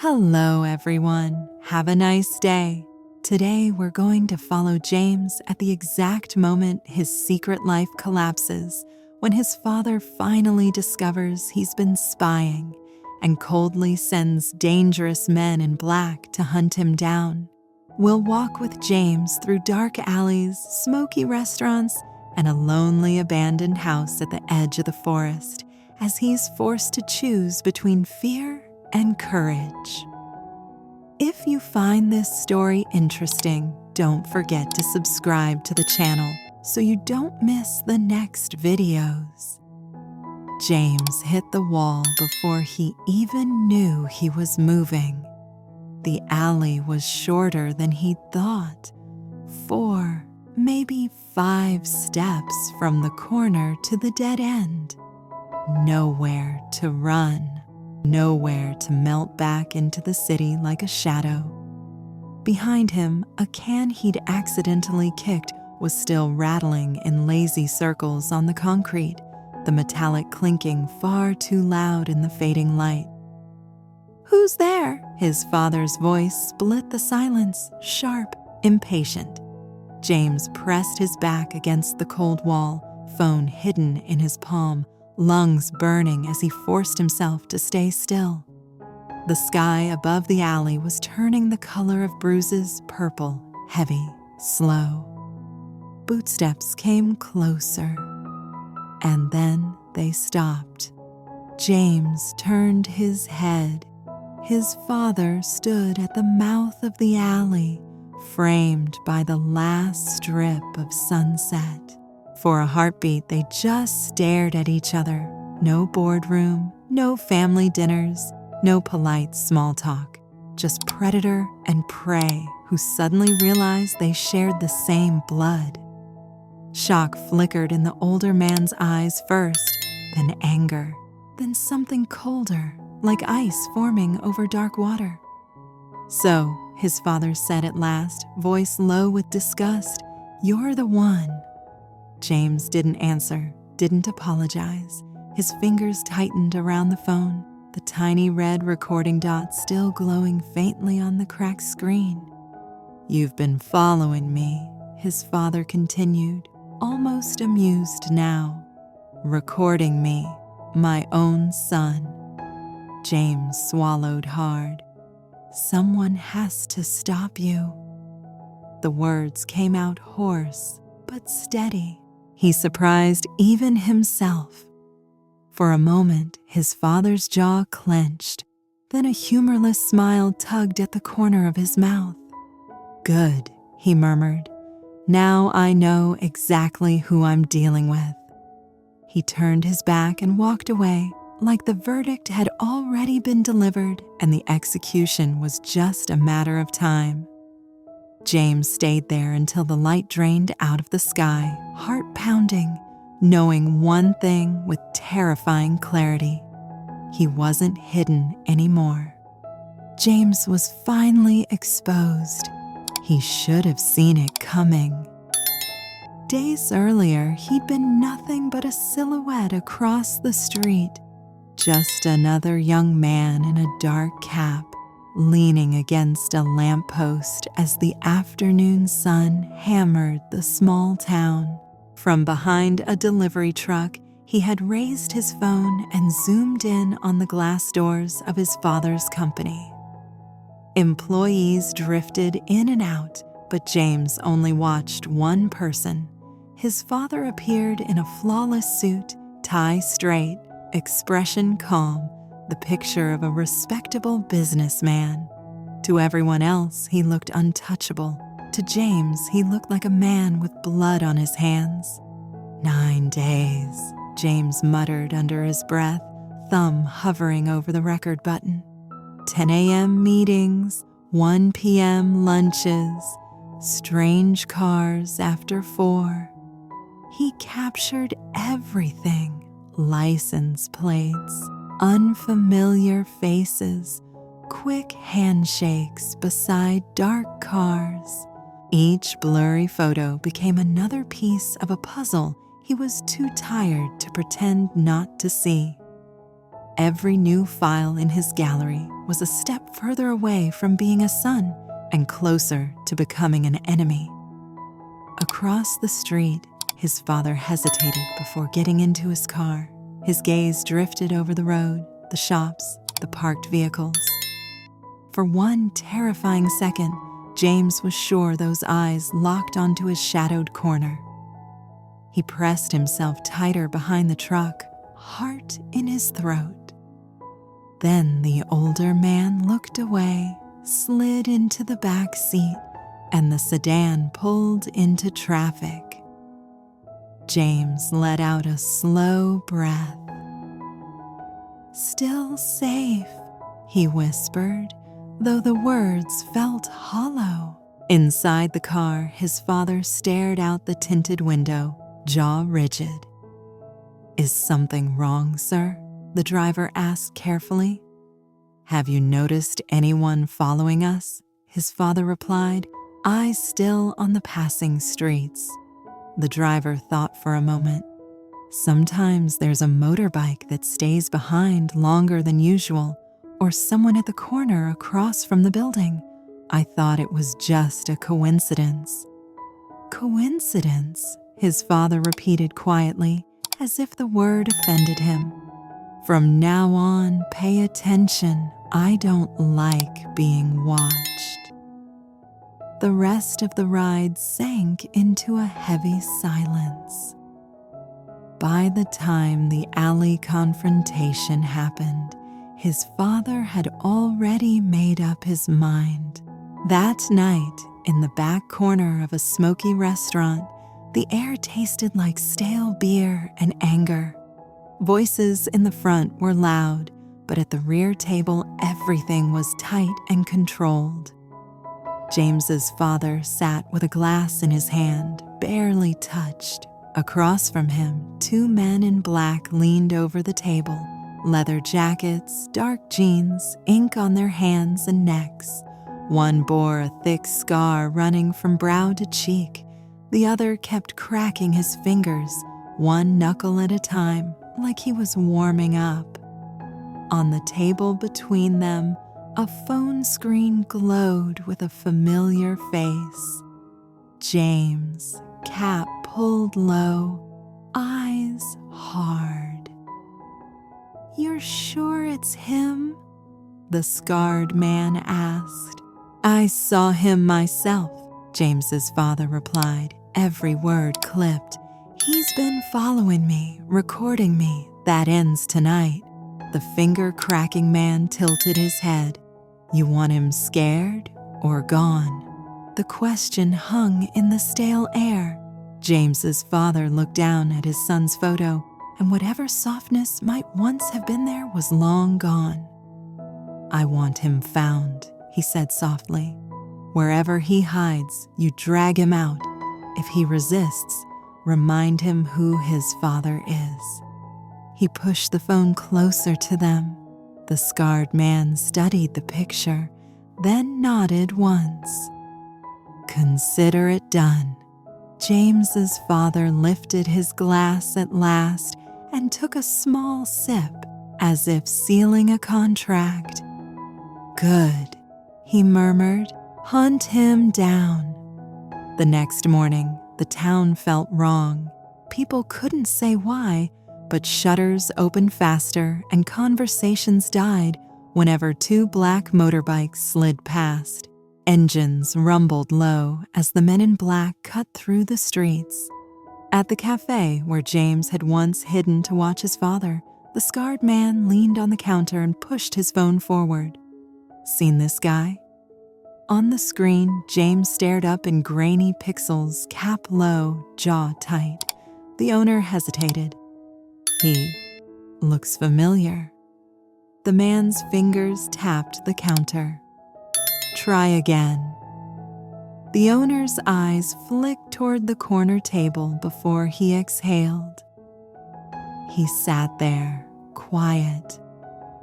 Hello everyone, have a nice day. Today we're going to follow James at the exact moment his secret life collapses when his father finally discovers he's been spying and coldly sends dangerous men in black to hunt him down. We'll walk with James through dark alleys, smoky restaurants, and a lonely abandoned house at the edge of the forest as he's forced to choose between fear and courage. If you find this story interesting, don't forget to subscribe to the channel so you don't miss the next videos. James hit the wall before he even knew he was moving. The alley was shorter than he'd thought, 4, maybe 5 steps from the corner to the dead end. Nowhere to run. Nowhere to melt back into the city like a shadow. Behind him, a can he'd accidentally kicked was still rattling in lazy circles on the concrete, the metallic clinking far too loud in the fading light. "Who's there?" His father's voice split the silence, sharp, impatient. James pressed his back against the cold wall, phone hidden in his palm, lungs burning as he forced himself to stay still. The sky above the alley was turning the color of bruises purple, heavy, slow. Footsteps came closer, and then they stopped. James turned his head. His father stood at the mouth of the alley, framed by the last strip of sunset. For a heartbeat, they just stared at each other. No boardroom, no family dinners, no polite small talk. Just predator and prey who suddenly realized they shared the same blood. Shock flickered in the older man's eyes first, then anger, then something colder, like ice forming over dark water. "So," his father said at last, voice low with disgust, "you're the one." James didn't answer, didn't apologize. His fingers tightened around the phone, the tiny red recording dot still glowing faintly on the cracked screen. "You've been following me," his father continued, almost amused now. "Recording me, my own son." James swallowed hard. "Someone has to stop you." The words came out hoarse, but steady. He surprised even himself. For a moment, his father's jaw clenched, then a humorless smile tugged at the corner of his mouth. "Good," he murmured. "Now I know exactly who I'm dealing with." He turned his back and walked away, like the verdict had already been delivered and the execution was just a matter of time. James stayed there until the light drained out of the sky, heart pounding, knowing one thing with terrifying clarity. He wasn't hidden anymore. James was finally exposed. He should have seen it coming. Days earlier, he'd been nothing but a silhouette across the street. Just another young man in a dark cap, leaning against a lamppost as the afternoon sun hammered the small town. From behind a delivery truck, he had raised his phone and zoomed in on the glass doors of his father's company. Employees drifted in and out, but James only watched one person. His father appeared in a flawless suit, tie straight, expression calm, the picture of a respectable businessman. To everyone else, he looked untouchable. To James, he looked like a man with blood on his hands. 9 days, James muttered under his breath, thumb hovering over the record button. 10 a.m. meetings, 1 p.m. lunches, strange cars after 4. He captured everything. License plates, unfamiliar faces, quick handshakes beside dark cars. Each blurry photo became another piece of a puzzle he was too tired to pretend not to see. Every new file in his gallery was a step further away from being a son and closer to becoming an enemy. Across the street, his father hesitated before getting into his car. His gaze drifted over the road, the shops, the parked vehicles. For one terrifying second, James was sure those eyes locked onto his shadowed corner. He pressed himself tighter behind the truck, heart in his throat. Then the older man looked away, slid into the back seat, and the sedan pulled into traffic. James let out a slow breath. "Still safe," he whispered, though the words felt hollow. Inside the car, his father stared out the tinted window, jaw rigid. "Is something wrong, sir?" the driver asked carefully. "Have you noticed anyone following us?" his father replied, eyes still on the passing streets. The driver thought for a moment. "Sometimes there's a motorbike that stays behind longer than usual, or someone at the corner across from the building. I thought it was just a coincidence." "Coincidence?" his father repeated quietly, as if the word offended him. "From now on, pay attention. I don't like being watched." The rest of the ride sank into a heavy silence. By the time the alley confrontation happened, his father had already made up his mind. That night, in the back corner of a smoky restaurant, the air tasted like stale beer and anger. Voices in the front were loud, but at the rear table, everything was tight and controlled. James's father sat with a glass in his hand, barely touched. Across from him, two men in black leaned over the table, leather jackets, dark jeans, ink on their hands and necks. One bore a thick scar running from brow to cheek. The other kept cracking his fingers, one knuckle at a time, like he was warming up. On the table between them, a phone screen glowed with a familiar face. James, cap pulled low, eyes hard. "You're sure it's him?" the scarred man asked. "I saw him myself," James's father replied, every word clipped. "He's been following me, recording me. That ends tonight." The finger-cracking man tilted his head. "You want him scared or gone?" The question hung in the stale air. James's father looked down at his son's photo, and whatever softness might once have been there was long gone. "I want him found," he said softly. "Wherever he hides, you drag him out. If he resists, remind him who his father is." He pushed the phone closer to them. The scarred man studied the picture, then nodded once. "Consider it done." James's father lifted his glass at last and took a small sip, as if sealing a contract. "Good," he murmured. "Hunt him down." The next morning, the town felt wrong. People couldn't say why, but shutters opened faster and conversations died whenever two black motorbikes slid past. Engines rumbled low as the men in black cut through the streets. At the cafe where James had once hidden to watch his father, the scarred man leaned on the counter and pushed his phone forward. "Seen this guy?" On the screen, James stared up in grainy pixels, cap low, jaw tight. The owner hesitated. "He looks familiar." The man's fingers tapped the counter. "Try again." The owner's eyes flicked toward the corner table before he exhaled. He sat there, quiet,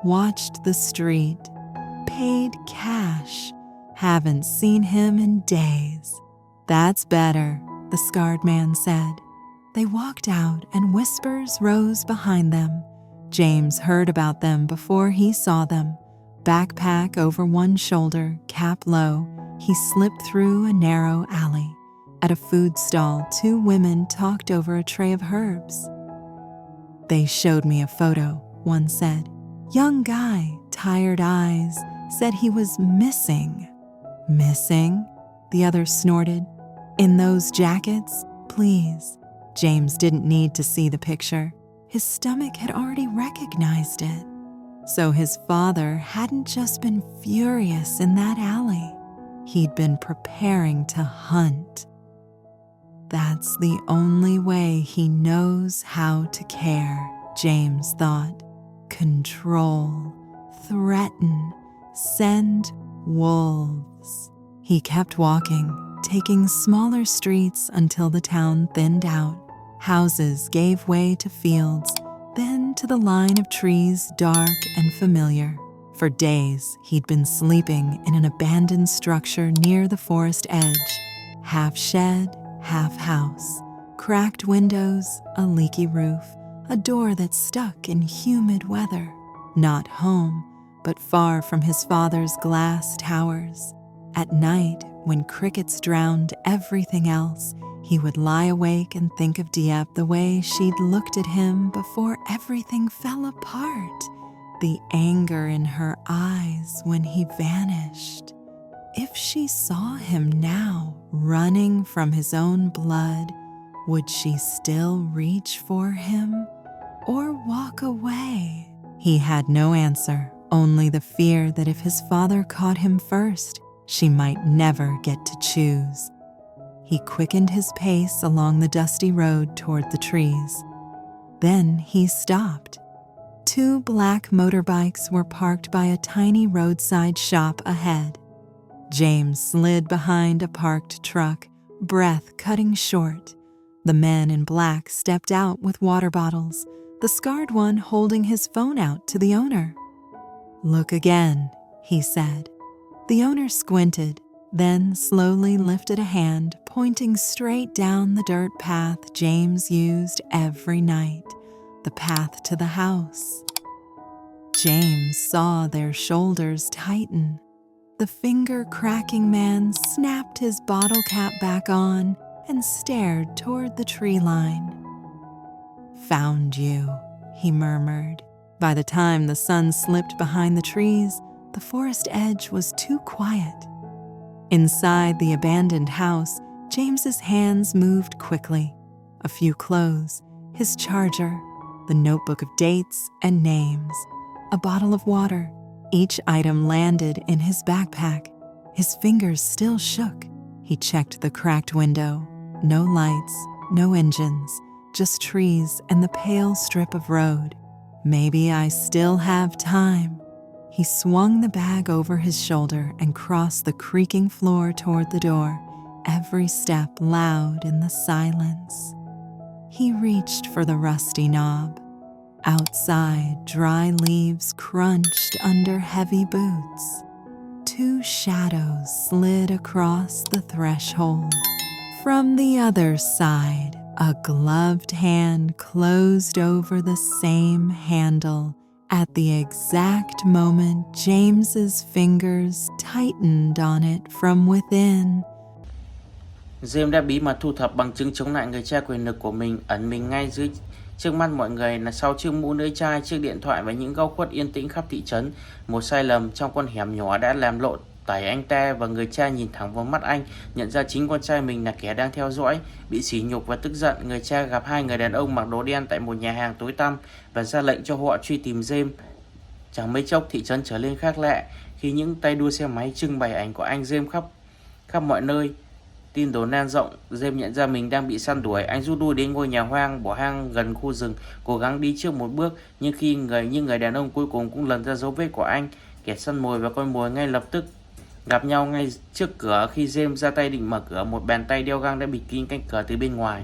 watched the street, paid cash. Haven't seen him in days. "That's better," the scarred man said. They walked out and whispers rose behind them. James heard about them before he saw them. Backpack over one shoulder, cap low, he slipped through a narrow alley. At a food stall, two women talked over a tray of herbs. "They showed me a photo," one said. "Young guy, tired eyes, said he was missing." "Missing?" the other snorted. "In those jackets? Please." James didn't need to see the picture. His stomach had already recognized it. So his father hadn't just been furious in that alley. He'd been preparing to hunt. That's the only way he knows how to care, James thought. Control, threaten, send wolves. He kept walking, taking smaller streets until the town thinned out. Houses gave way to fields, then to the line of trees, dark and familiar. For days, he'd been sleeping in an abandoned structure near the forest edge. Half shed, half house. Cracked windows, a leaky roof, a door that stuck in humid weather. Not home, but far from his father's glass towers. At night, when crickets drowned everything else, he would lie awake and think of Diep the way she'd looked at him before everything fell apart. The anger in her eyes when he vanished. If she saw him now, running from his own blood, would she still reach for him or walk away? He had no answer, only the fear that if his father caught him first, she might never get to choose. He quickened his pace along the dusty road toward the trees. Then he stopped. Two black motorbikes were parked by a tiny roadside shop ahead. James slid behind a parked truck, breath cutting short. The men in black stepped out with water bottles, the scarred one holding his phone out to the owner. "Look again," he said. The owner squinted, then slowly lifted a hand, pointing straight down the dirt path James used every night, the path to the house. James saw their shoulders tighten. The finger-cracking man snapped his bottle cap back on and stared toward the tree line. "Found you," he murmured. By the time the sun slipped behind the trees, the forest edge was too quiet. Inside the abandoned house, James's hands moved quickly. A few clothes, his charger, the notebook of dates and names, a bottle of water. Each item landed in his backpack. His fingers still shook. He checked the cracked window. No lights, no engines, just trees and the pale strip of road. Maybe I still have time. He swung the bag over his shoulder and crossed the creaking floor toward the door, every step loud in the silence. He reached for the rusty knob. Outside, dry leaves crunched under heavy boots. Two shadows slid across the threshold. From the other side, a gloved hand closed over the same handle. At the exact moment James's fingers tightened on it from within. James đã bí mật thu thập bằng chứng chống lại người cha quyền lực của mình, ẩn mình ngay trước mắt mọi người là sau chiếc mũ lưỡi chai, chiếc điện thoại và những góc khuất yên tĩnh khắp thị trấn. Một sai lầm trong con hẻm nhỏ đã làm lộ tẩy anh ta và người cha nhìn thẳng vào mắt anh, nhận ra chính con trai mình là kẻ đang theo dõi. Bị sỉ nhục và tức giận, người cha gặp hai người đàn ông mặc đồ đen tại một nhà hàng tối tăm và ra lệnh cho họ truy tìm James. Chẳng mấy chốc thị trấn trở nên khác lạ khi những tay đua xe máy trưng bày ảnh của anh James khắp mọi nơi. Tin đồn lan rộng, James nhận ra mình đang bị săn đuổi. Anh rút đuôi đến ngôi nhà hoang bỏ hoang gần khu rừng, cố gắng đi trước một bước, nhưng người đàn ông cuối cùng cũng lần ra dấu vết của anh. Kẻ săn mồi và con mồi ngay lập tức gặp nhau ngay trước cửa. Khi James ra tay định mở cửa, một bàn tay đeo găng đã bịt kín cánh cửa từ bên ngoài.